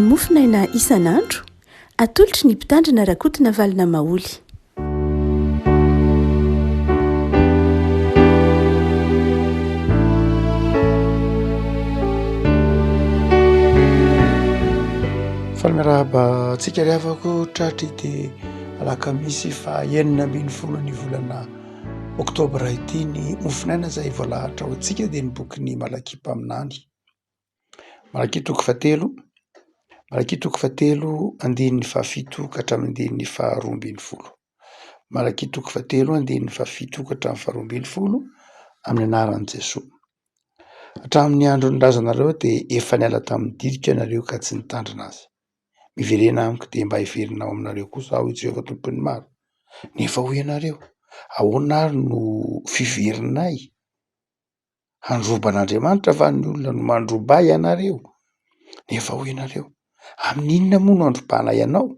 mofinaina isan'andro atolotry ny mpitandrina rakotina valina maoly. Falmirahaba tsika riavako tratry dia alakamisy fa 9 ny volana oktobra ity ny mofinaina izay voalahatra ho antsika dia ny boky Malakipa aminany. Malaky toko fahatelo andininy fahafito ka hatramin'ny andininy faha-12. Malaky toko fahatelo andininy fahafito ka hatramin'ny faha-12 amin'ny anaran'i Jesoa. Hatramin'ny andro nilazanareo dia efa niala tamin'ny didika ianareo ka tsy nitandrina azy. Miverena amiko dia mba hiverinao aminareo kosa aho Jehovah tompon'ny maro. Nefa hoy ianareo, ahoana ary no fiverinay? Handroban'Andriamanitra va ny olona no mandroba ianareo? Nefa hoy ianareo, amin'inona moa no androbanay ianao?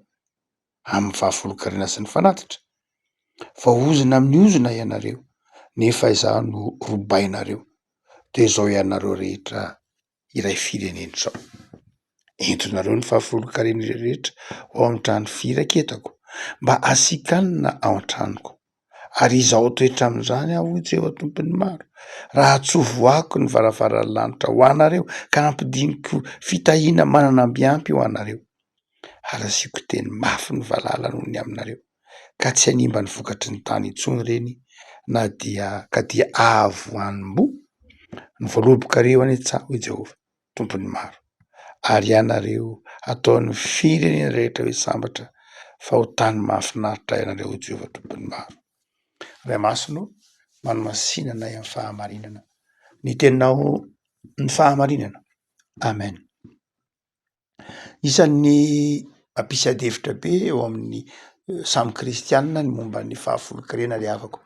Amin'ny fahafolokarena sy ny fanatitra. Vaozina amin'ny ozona ianareo, nefa izaho no robainareo. Dia izao ianareo rehetra iray firenena izao. Entonareo ny fahafolokarena rehetra ao amin'ny trano firaketako, mba hasikanina ao an-tranoko. Ary izaho toetra amin'izany aho Jehovah tompon'ny maro. Raha tsy voako ny varavaran'ny lanitra ho anareo ka ampidiniko fitahiana mananambiampy ho anareo, ary asiako teny mafy ny valala noho ny aminareo, ka tsy hanimba ny vokatry ny tany intsony ireny na dia ka dia ahavoanimbo ny voalobokareo any an-tsaha ho Jehovah tompon'ny maro. Ary ianareo ataon'ny firenena rehetra hoe sambatra fa ho tany mahafinaritra ianareo Jehovah tompon'ny maro. Ray Masino, manomasinanay amin'ny fahamarinana. Ny teninao ny fahamarinana. Amen. Isan'ny mampisy adevitra be eo amin'ny samy kristianina ny momba ny fahafolokarena ry havako.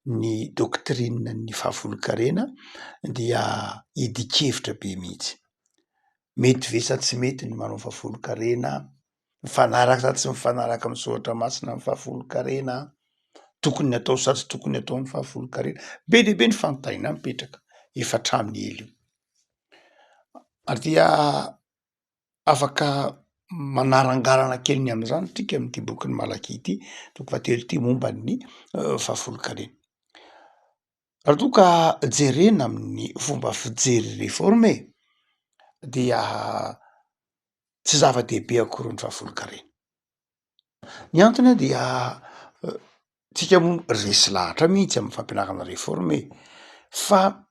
Ny doktrinina ny fahafolokarena dia idikevitra be mihitsy. Mety ve sa tsy mety ny manao fahafolokarena? Mifanaraka sa tsy mifanaraka amin'ny soratra masina amin'ny fahafolokarena? Tokony atao sa tsy tokony atao amin'ny fahafolokarena? Be dia be ny fanontaniana mipetraka efa hatramin'ny elo. Ary dia afaka manarangarana kely ny amin'izany trika amin'ity boky Malaky ity, toko fahatelo ity momba ny fahafolokarena. Raha toa ka jerena amin'ny fomba fijery reforme dia tsy zava-dehibe akory ny fahafolokarena. Ny antony dia tsika moa resy lahatra mihitsy amin'ny fampianarana reforme, fa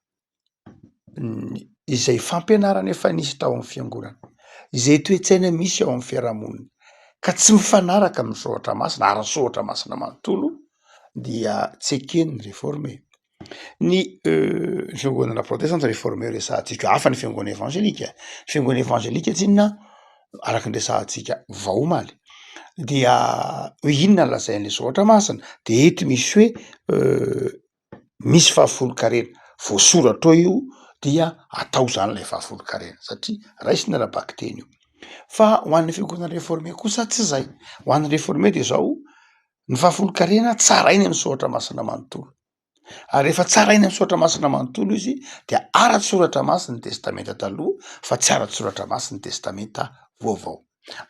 izay fampianarana efa nisy tao amin'ny fiangonana, izay toe-tsaina misy ao amin'ny fiarahamonina, ka tsy mifanaraka amin'ny soratra masina ary ny soratra masina manontolo dia tsy ekeny ny reforme. Ny fiangonana protestanta reforme resahantsika hafa ny fiangonana evangelika. Ny fiangonana evangelika tsinona araka ny resahantsika vaomaly dia hoe inona no lazain'ilay soratra masina dia eto misy hoe misy fahafolokarena voasoratra ao io dia atao zany ilay fahafolokarena satria raisina ara-baky teny io. Fa ho an'ny fiangonana reforme kosa tsy izay. Ho an'ny reforme dia izao, ny fahafolokarena tsarainy amin'ny soratra masina manontolo. Ary rehefa tsarainy amin'ny soratra masina manontolo izy dia ara-tsoratra masina ny testamenta taloha fa tsy ara-tsoratra masina ny testamenta vaovao.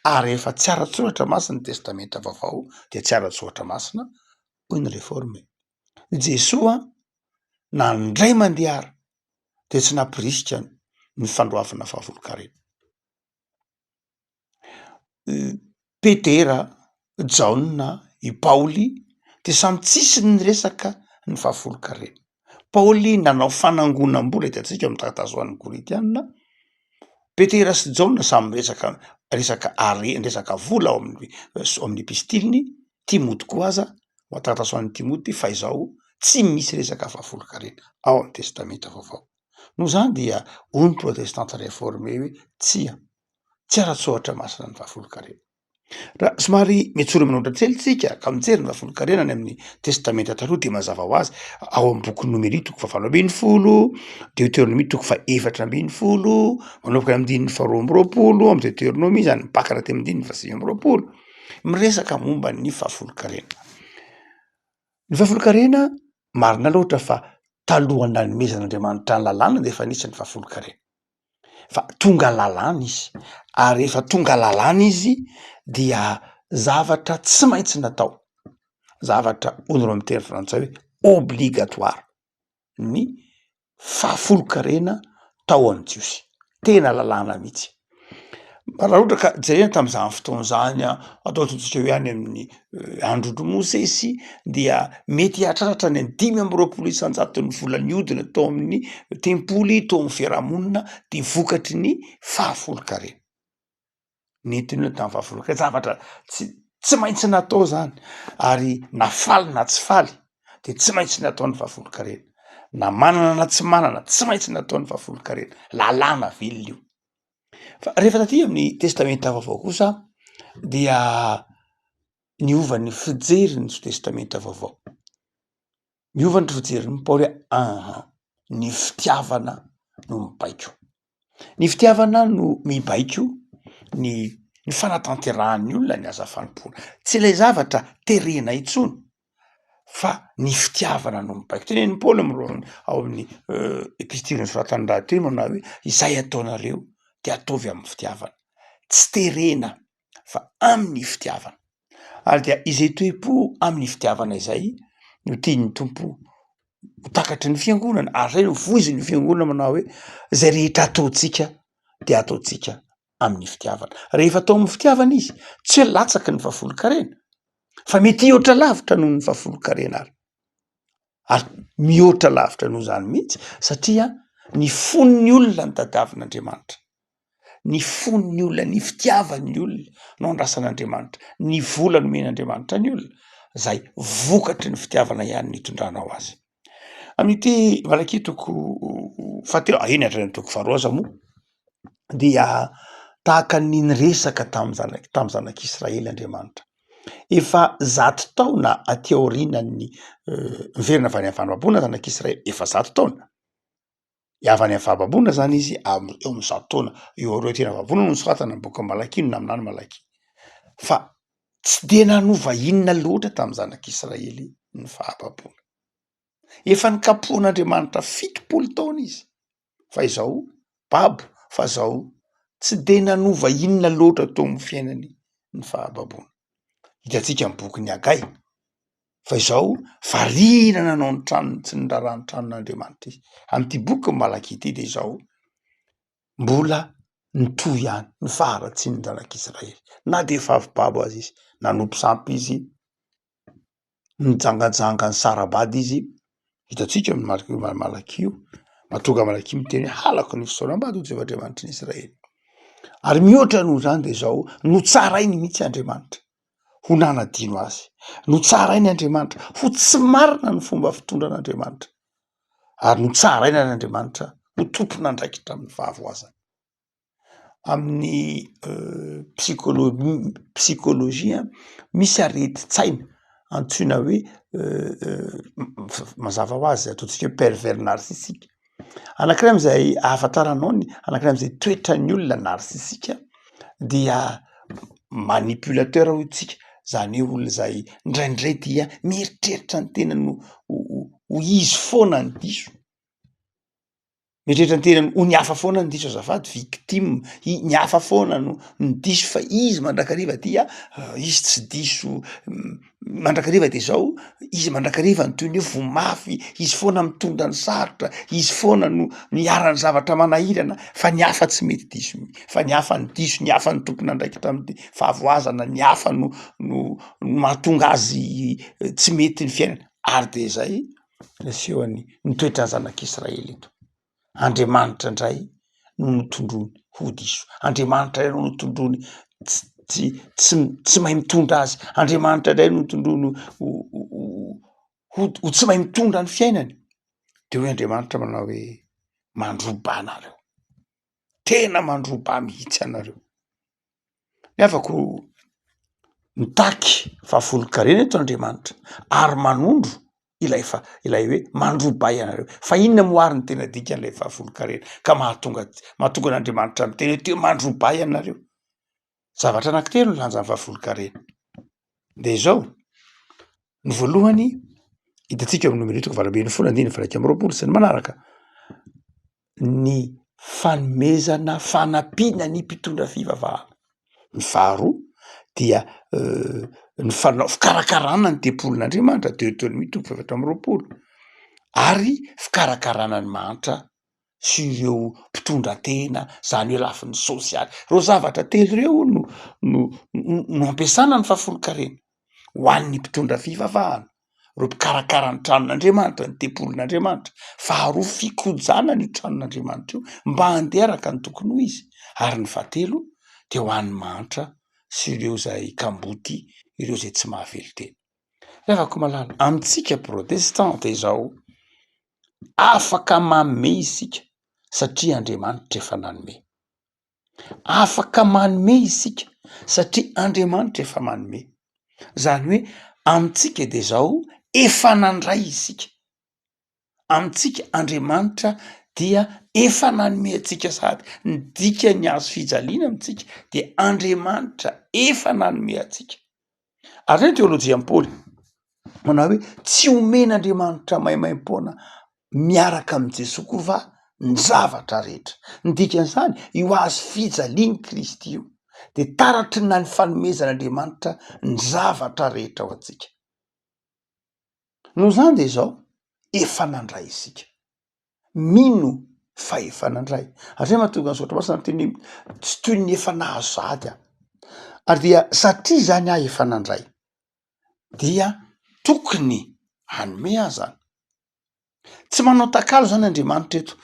Ary rehefa tsy ara-tsoratra masina ny testamenta vaovao dia tsy ara-tsoratra masina hoy ny reforme. Jesoa nandray mandehara dia tsy nampirisika ny fandroavana fahafolokarena. Petera, Jaona, i Paoly dia samy tsisy ny resaka ny fahafolokarena. Paoly nanao fanangonam-bola hitantsika amin'ny taratasy ho an'ny Koritianina. Petera sy Jaona samy resaka vola ao amin'ny epistiliny. Timoty koa aza ho an-taratasy ho an'ny Timoty fa izao tsy misy resaka fahafolokarena ao amin'ny testamenta vaovao. Noho izany dia hoy ny protestanta reforme hoe tsy ara-tsoratra masina ny fahafolokarena. Raha somary miantsory manondratra tselitsika ka mijery ny fahafolokarena ny amin'ny testamenta taloha dia mazava ho azy ao amin'ny boky Nomery toko 7:10, Deutéronomie toko 4:10, manomboka amin'ny dininy 2:20 amin'ny Deutéronomie zany mipakana haty amin'ny dininy 9:20 miresaka momba ny fahafolokarena. Ny fahafolokarena marina loatra fa taloha nanomezan'Andriamanitra ny lalàna dia efa nisy ny fahafolokarena. fa tonga lalàna izy, ary rehefa tonga lalàna izy dia zavatra tsy maintsy natao, zavatra hono amy teny frantsay hoe obligatoire ny fahafolokarena tao an-jiosy, tena lalàna mihitsy. Raha ohatra ka jerena tam'izany fotoana zany atao ataontsika hoe any amin'ny androndro mosesy dia mety hahatratra ny 5,20 vola niodina tao amin'ny tempoly, tao amin'ny fiarahamonina de vokatry ny fahafolokarena. Nentin'io tamin'ny fahafolokarena zavatra tsy maintsy natao zany, ary na faly na tsy faly de tsy maintsy natao ny fahafolokarena, na manana na tsy manana tsy maintsy natao ny fahafolokarena, lalàna velona io. Fa rehefa taty amin'ny testamenta vaovao kosa dia niova ny fijery ny testamenta vaovao, niova ny fijeriny Paoly ny fitiavana no mibaiko, ny fitiavana no mibaiko ny fanatanterahany olona ny hazafana-poana, tsy ilay zavatra terena intsony fa ny fitiavana no mibaiko. Teneniny Paoly ao amin'ny epistily nosoratany rahateo manao hoe izay ataonareo de ataovy amin'ny fitiavana, tsy terena fa amin'ny fitiavana. Ary dia izay toe-po amin'ny fitiavana izay no tiany tompo ho takatry ny fiangonana, ary zay no voizin'ny fiangonana manao hoe zay rehetra ataotsika de ataotsika amin'ny fitiavana. Rehefa atao amin'ny fitiavana izy tsy hoe latsaky ny fahafolokarena fa mety hihoatra lavitra noho ny fahafolokarena ary mihoatra lavitra noho zany mihitsy satria ny fon'ny olona ny tadiavin'Andriamanitra, ny fon'ny olona, ny fitiavan'ny olona no andrasan'Andriamanitra, ny vola nomen'Andriamanitra ny olona, zay vokatry ny fitiavana ihany nitondranao azy. Amin'ity valaky toko fahatelo eny hatrany toko faharoa aza moa dia tahaka ny niresaka tamy zanak'Israely Andriamanitra efa 100 taona aty aorianany miverina avy any amin'ny fahababona zanak'Israely, efa 100 taona avy any amin'ny fahababona zany izy eo amin'ny 100 taona eo aroa tena babona no soratana ny boky Malaky no naminany Malaky, fa tsy de nanova inona loatra tamy zanak'Israely ny fahababona. Efa nikapohan'Andriamanitra 70 taona izy fa izao babo, fa zao tsy de nanova inona loatra tao amin'ny fiainany ny fahababona. Hitantsika amin'ny boky Agai fa izao variana nanao ny tranony tsy niraraha ny tranon'Andriamanitra izy. Amin'ity boky Malaky ity de izao mbola nitohy ihany ny faharatsian'ny zanak'Israely, na de efa avy babo azy izy, nanompo sampy izy, nijangajanga ny sarabady izy. Hitantsika amin'ny Malaky io, mahatonga Malaky miteny hoe halako ny fisaoram-bady ho Jehovadriamanitry ny Israely. Ary mihoatra noho zany de zao notsarainy mihitsy Andriamanitra ho nanadino azy, notsarainy Andriamanitra ho tsy marina ny fomba fitondran'Andriamanitra, ary notsaraina n'Andriamanitra ho tompona andraikitra amin'ny fahavoazana. Amin'ny psikolojia misy areti-tsaina antsoina hoe mazava ho azy ataontsika hoe pervers narcissique. Anankiray am'izay ahafantaranao ny anankiray am'izay toetran'ny olona narcissika dia manipulateur hoy tsika, zany hoe olona zay ndraindray dia mieritreritra ny tenany ho izy foana ny diso, mieritreritra ny tenany ho ny hafa foana ny diso azafady, victime, ny hafa foana no ny diso fa izy mandrakariva dia izy tsy diso. Mandrakariva de zao izy mandrakariva ny toy ny hoe vomafy, izy foana mitondra ny sarotra, izy foana no miarany zavatra manahirana, fa ny hafa tsy mety diso, fa ny hafa ny diso, ny hafa ny tompona andraikitra amin'ny fahavoazana, ny hafa no mahatonga azy tsy mety ny fiainana. Ary de zay nasehony nitoetra ny zanak'Israely eto. Andriamanitra indray no nitondrony ho diso, Andriamanitra iray no nitondrony tsy mahay mitondra azy, Andriamanitra indray no nitondrony ho tsy mahay mitondra ny fiainany. De hoe Andriamanitra manao hoe mandroba anareo, tena mandroba mihitsy anareo. Ny afako mitaky fahafolokarena eto Andriamanitra ary manondro ilay hoe mandroba ianareo. Fa inona moariny tena dikan'ilay fahafolokarena ka mahatonga n'Andriamanitra miteny hoe te mandroba ianareo? Zavatra anankitelo no lanjan'ny fahafolokarena. De izao ny voalohany hitantsika amin'ny 1:24 sy ny manaraka, ny fanomezana fanampiana ny mpitondra fivavahana. Ny faharoa dia ny fikarakarana ny tempolin'Andriamanitra, Deutéronomie 17:20, ary fikarakarana ny manitra sy ireo mpitondra tena, zany hoe lafiny sosialy. Reo zavatra telo reo no ampiasana ny fahafolokarena ho an'ny mpitondra fivavahana. Reo mpikarakara ny tranon'Andriamanitra, ny tempolin'Andriamanitra. Faharoa, fikojana ny tranon'Andriamanitra io mba handeharaka ny tokony ho izy. Ary ny fahatelo de ho an'ny manitra sy ireo zay kamboty, ireo zay tsy mahavelo tena. Revako malala, amintsika protestanta izao, afaka manome isika satria Andriamanitra efa nanome. Afaka manome isika satria Andriamanitra efa manome. Zany hoe amintsika de zao efa nandray isika. Amintsika Andriamanitra dia efa nanome atsika sady ny dikany hazo fijaliana amintsika de Andriamanitra efa nanome atsika. Ary ny teolojia Paoly manao hoe tsy omen'Andriamanitra maimaim-poana miaraka amin' Jesosy kova ny zavatra rehetra. Ny dikan'izany io hazo fijaliany Kristy io de taratry na ny fanomezan'Andriamanitra ny zavatra rehetra ao atsika. Noho zany de zao efa nandray isika. Mino fa efa nandray. Ary mahatonga ny zotra masina teny tsy toy ny efa nahazo sady aho. Ary dia satria zany aho efa nandray dia tokony hanome aho zany. Tsy manao takalo zany Andriamanitra eto.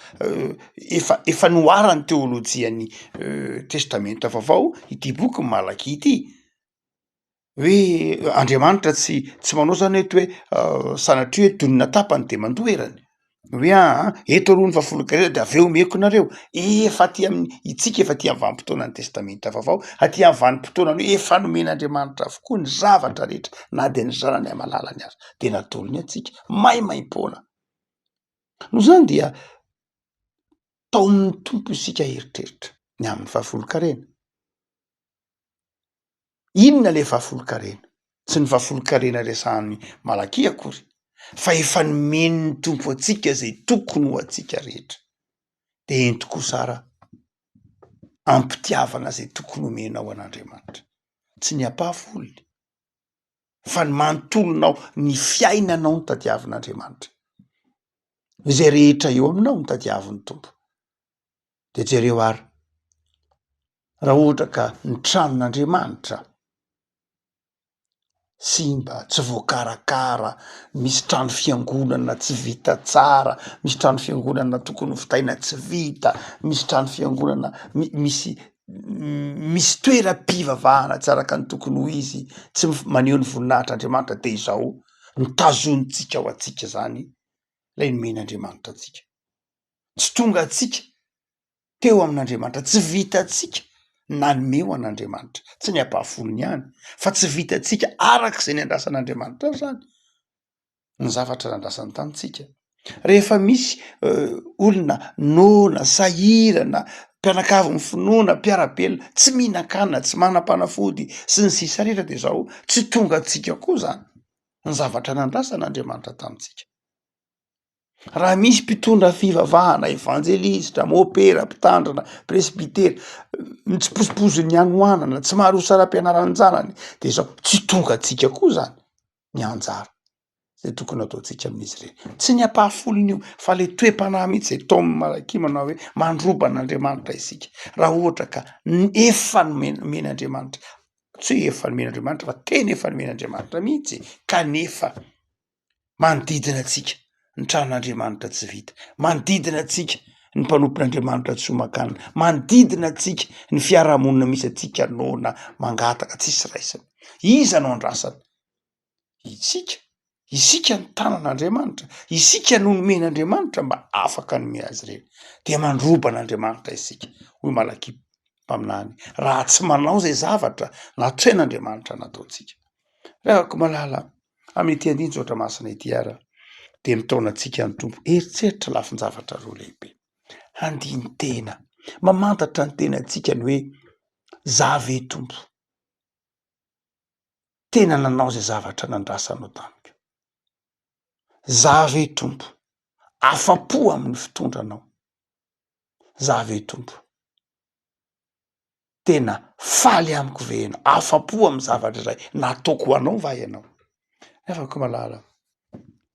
Efa noarany teolojiany testamenta vaovao ity boky Malaky ity, hoe Andriamanitra tsy manao zany eto hoe sanatria hoe donina tapany de mandoerany. Hoe eto aloha ny fahafolokarena de aveo meko nareo. Efa ty amin'ny itsika efa ty amin'ny vanim-potoana ny testamenta vaovao, aty amin'ny vanim-potoana hoe efa nomen'Andriamanitra avokoa ny zavatra rehetra, na de ny zanany amalalany azy de natolony atsika maimaim-poana. No zany dia tao amin'ny tompo isika eritreritra ny amin'ny fahafolokarena. Inona le fahafolokarena? Tsy ny fahafolokarena resahan'ny Malaky akory, fa efa nomeny ny tompo atsika zay tokony ho atsika rehetra. De ento kosa ara ampitiavana zay tokony homenao an'Andriamanitra. Tsy ny ampahafolony, fa ny manontolonao ny fiainanao ny tadiavin'Andriamanitra. Zay rehetra eo aminao ny tadiavin'ny tompo. De jereo ary, raha ohatra ka ny tranon'Andriamanitra simba, tsy voakarakara, misy trano fiangonana tsy vita tsara, misy trano fiangonana tokony ho vitaina tsy vita, misy trano fiangonana misy toeram-pivavahana tsy araka ny tokony ho izy, tsy maneho ny voninahitr'Andriamanitra de izao mitazonitsika ao atsika zany lay nomen'Andriamanitra atsika. Tsy tonga atsika teo amin'Andriamanitra, tsy vita atsika nanome ho an'Andriamanitra, tsy ny ampahafolony ihany, fa tsy vitatsika arak'izay nandrasan'Andriamanitra zany ny zavatra nandrasany tamitsika. Rehefa misy olona nona, sahirana, mpianakavy ny finoana, mpiarabelona, tsy mihinan-kanina, tsy manam-panafody sy ny sisa rehetra de zao tsy tonga atsika koa zany ny zavatra nandrasan'Andriamanitra tamitsika. Raha misy mpitondra fivavahana, evanjelistra, mopera, mpitandrina, presbitera, tsy pozipozony anoanana, tsy maharo saram-pianaran'ny zanany de zao tsy tonga atsika koa zany ny anjara zay tokony ataotsika amin'izy ireny. Tsy ny ampahafolony io, fa le toe-panahy mihitsy zay tao amin'ny Malaky manao hoe mandroban'Andriamanitra isika. Raha ohatra ka efa nomen'Andriamanitra, tsy hoe efa nomen'Andriamanitra fa tena efa nomen'Andriamanitra mihitsy, kanefa manodidina atsika ny tranon'Andriamanitra tsy vita, manodidina atsika ny mpanompon'Andriamanitra tsy homan-kanina, manodidina atsika ny fiarahamonina misy atsika nona mangataka tsisy raisiny. Iza no andrasana? Isika ny tanan'Andriamanitra, isika no nomen'Andriamanitra mba afaka nome azy ireny. De mandroban'Andriamanitra isika, hoy Malaky mpaminany, raha tsy manao zay zavatra natrehan'Andriamanitra nataotsika. Rehako malala amin'ity andiny zotra masina ity ara, de mitaona atsika ny tompo eritseritra lafin-javatra roa lehibe. Handiny tena, mamantatra ny tena atsika ny hoe zave tompo, tena nanao zay zavatra nandrasanao tamiko. Zave tompo, afa-po amin'ny fitondranao. Zave tompo, tena faly amiko ve ianao, afa-po amy zavatra iray nataoko ho anao va ianao. Nefa koa malala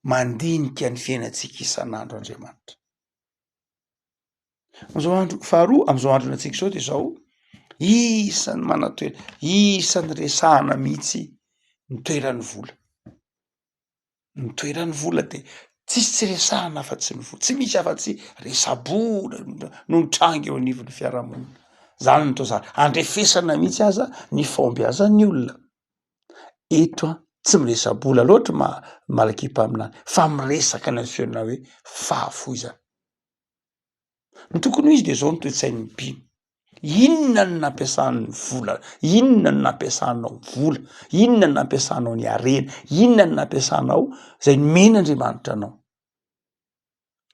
mandinika ny fiainantsika isan'andro Andriamanitra. Am'zao andro faharoa, am'zao andro antsika zao de zao isan'ny manatoera, isan'ny resahana mihitsy ny toeran'ny vola. Ny toeran'ny vola de tsisy tsy resahana afa-tsy ny vola, tsy misy afa-tsy resa-bola no mitranga eo anivon'ny fiarahamonina. Zany no tao zany, andrefesana mihitsy aza ny fahombiazan'ny olona. Eto tsy miresa-bola loatra malakipa aminany, fa miresaka ny antsoina hoe fahafoizana. Ny tokony ho izy de zao ny toe-tsain'ny mpino. Inona no nampiasan'ny vola? Inona no nampiasanao vola? Inona no nampiasanao ny harena? Inona no nampiasanao zay nomen'Andriamanitra anao?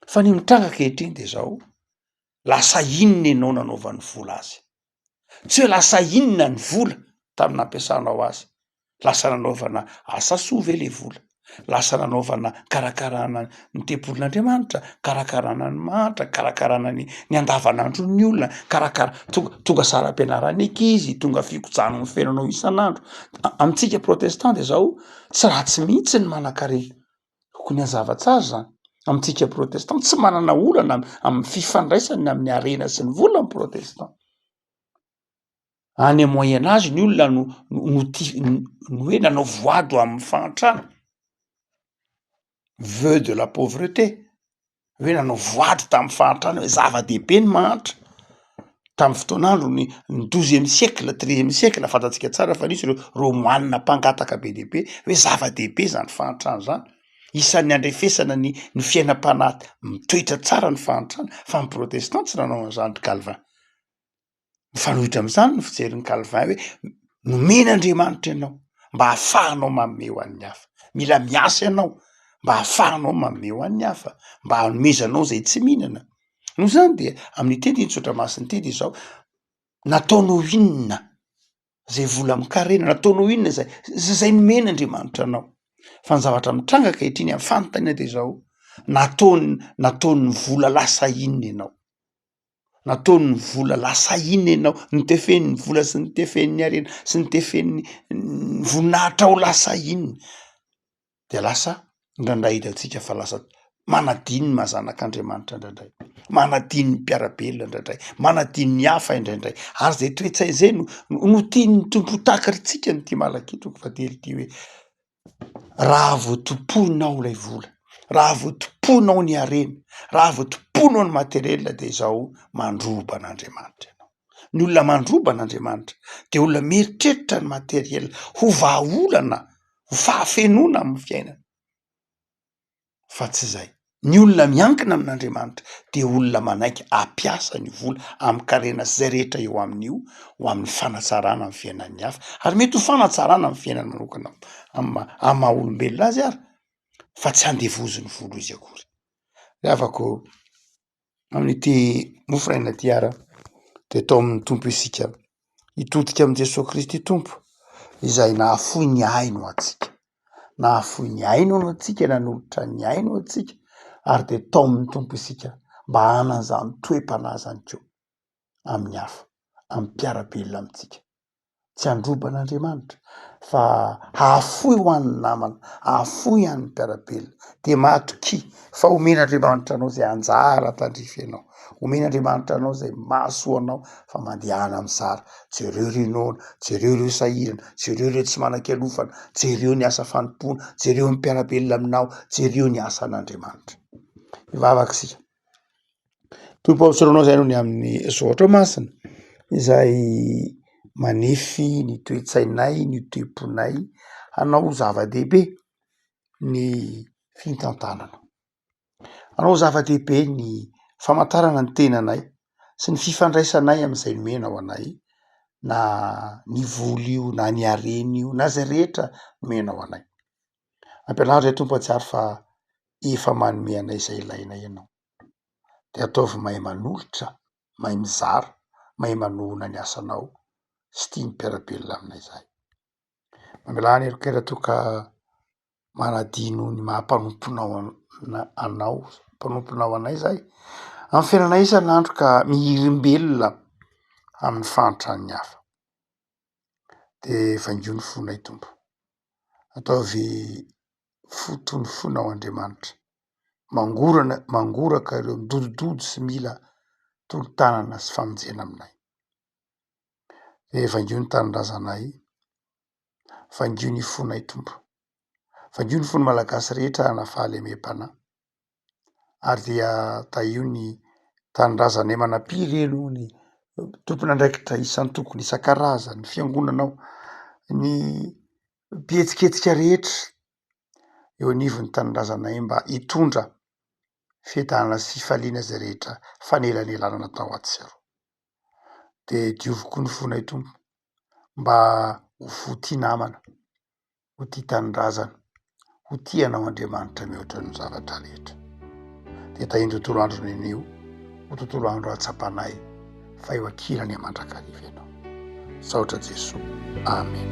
Fa ny mitranga ankehitriny de zao, lasa inona ianao nanaovan'ny vola azy? Tsy hoe lasa inona ny vola tamy nampiasanao azy? Lasa nanaovana asa soa ve le vola? Lasa nanaovana karakarana ny tempolin'Andriamanitra, karakarana ny mantra, karakarana ny andavanandron'ny olona, tonga saram-pianaran'ny ankizy, tonga fikojanan'ny fiainanao isan'andro. Amitsika protestant de zao tsy ratsy mihitsy ny manan-karena, tokony hazava-tsara zany. Amitsika protestant tsy manana olana amin'ny fifandraisany amin'ny harena sy ny vola ny protestant. Any Moyen Âge ny olona no hoe nanao voado amin'ny fahantrana, vœu de la pauvreté, hoe nanao voady tamin'ny fahantrana hoe zava-dehibe ny mahantra. Tamin'ny fotoan'andro ny 12e siècle, 13e siècle, fantatsika tsara fa nisy reo moine mpangataka be dehibe hoe zava-dehibe zany fahantrana zany. Isan'ny andrefesana ny fiainam-panahy mitoetra tsara ny fahantrana, fa ny protestant tsy nanao an'izany ry Calvin. Mifanohitra am'izany ny fijerin'ny Calvin hoe nomen'Andriamanitra ianao mba hahafahanao manome ho an'ny hafa. Mila miasa ianao mba hahafahanao manome ho an'ny hafa, mba hanomezanao zay tsy mihinana. Noho zany dia amin'ny teny tsotra masiny ity de zao, nataonao inona zay vola mikarena, nataonao inona zay nomen'Andriamanitra anao. Fa ny zavatra mitranga ankehitriny amin'ny fanontaniana de zao, nataony vola lasa inona ianao? Nataony vola lasa inona ianao? Nitefen'ny vola sy nitefen'ny harena sy nitefen'ny voninahitra ao lasa inona? De lasa indrandray hitantsika fa lasa manadiny ny mahazanak'Andriamanitra indrandray, manadiny ny mpiarabelona indrandray, manadiny ny hafa indraindray. Ary zay toe-tsay zay no tian'ny tompo takaritsika ny ty malakitroko fa telo ty hoe raha vao tomponao lay vola, raha vao tomponao ny harena, raha vao tomponao ny materiel de zao mandroba an'Andriamanitra ianao. Ny olona mandroba an'Andriamanitra de olona mieritreritra ny materiel ho vahaolana, ho fahafenona amin'ny fiainana. Fa tsy zay. Ny olona miankina amin'Andriamanitra de olona manaiky ampiasa ny vola amin'ny karena sy zay rehetra eo amin'io ho amin'ny fanatsarana amin'ny fiainan'ny hafa. Ary mety ho fanatsarana amin'ny fiainany manokana amin'ny maha-olombelona azy ary, fa tsy handevoziny vola izy akory. Le afako amin'ity mofaraina ty ara de atao amin'ny tompo isika, hitodika amin' Jesosy Kristy tompo izay nahafoy ny aino atsika, nahafoy ny aino no atsika, nanolotra ny aino atsika, ary de tao amin'ny tompo isika mba hanan' zany toe-panazany keo amin'ny hafa, amin'ny mpiarabelona amitsika. Tsy handroba an'Andriamanitra fa hahafoy ho an'ny namana, hahafoy an'ny mpiarabelona, de matoky fa omen'Andriamanitra anao zay anjara tandrify anao, omen'Andriamanitra anao zay mahasoa anao fa mandehana am'sara. Jereo renona, jereo sahirana, jereo tsy manan-kialofana, jereo ny asa fanompona, jereo mpiarabelona aminao, jereo ny asan'Andriamanitra. Mivavaky sika. Tompo avotsoranao zay no ny amin'ny zoatra masina izay manefy ny toe-tsainay, ny toe-ponay hanao zava-dehibe ny fitantanana, hanao zava-dehibe ny famantarana ny tenanay sy ny fifandraisanay am'izay nomenao anay, na ny vola io, na ny harena io, na zay rehetra nomenao anay. Ampianaritra Tompo atsiaro fa efa manome anay zay ilainay ianao. De ataovy mahay manolotra, mahay mizara, mahay manohana ny asanao sy tia mpiarabelona aminay zahay. Mamelà anelokely toa ka manadino ny maha-mpanomponao anao, mpanomponao anay zahay, amin'ny fiainana isan'andro ka mihirimbelona amin'ny fahantrany hafa. De vaingo ny fonay Tompo, ataovy fotony fonao Andriamanitra, mangoraka ireo midodododo sy mila tolo-tanana sy famonjena aminay. De vaingo ny tanindrazanay, vaingo ny fonay Tompo, vaingo ny fony malagasy rehetra nahafahalemem-panahy, ary dia taio ny tanindrazanay manam-pireno ny tompon'andraikitra isan-tokony isan-karazany, fiangonanao, ny mpihetsiketsika rehetra eo anivon'ny tanindrazanay mba hitondra fiadanana sy fifaliana zay rehetra fanelanelana natao ato sy aro. De dioviko ny fonay Tompo mba ho fo tia namana, ho tia tanindrazana, ho tia anao Andriamanitra mihoatra ny zavatra rehetra. De tahiny tontolo andro nenio ho tontolo andro ahatsapanahy fa eo ankilany mandrakariva ianao. Saotra Jesosy. Amen.